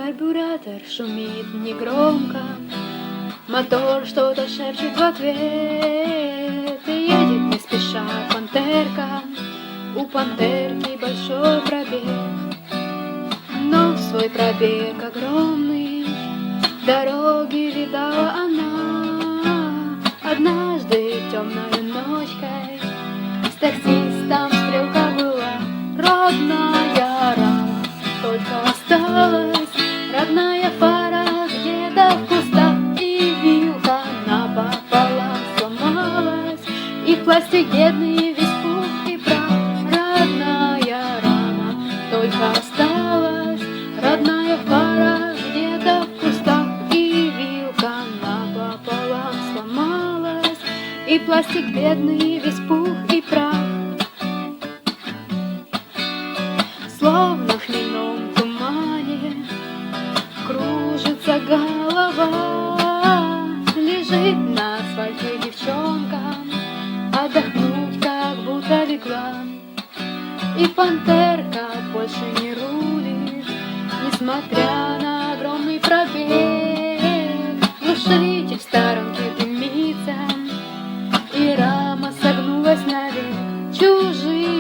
Карбюратор шумит негромко, мотор что-то шепчет в ответ. И едет не спеша пантерка, у пантерки большой пробег. Но в свой пробег огромный дороги видала она. Однажды темной ночкой с таксистом стрелка была. Родная рама только осталась, родная фара где-то в кустах, и вилка напополам сломалась, и пластик бедный весь пух и прах. Родная рама только осталась, родная фара где-то в кустах, и вилка напополам сломалась, и пластик бедный весь пух и прах. Словно в хмельном тумане кружится голова, лежит на асфальте девчонка, отдохнуть как будто легла. И пантерка больше не рулит, несмотря на огромный пробег. Глушитель в сторонке дымится, и рама согнулась навек. Чужие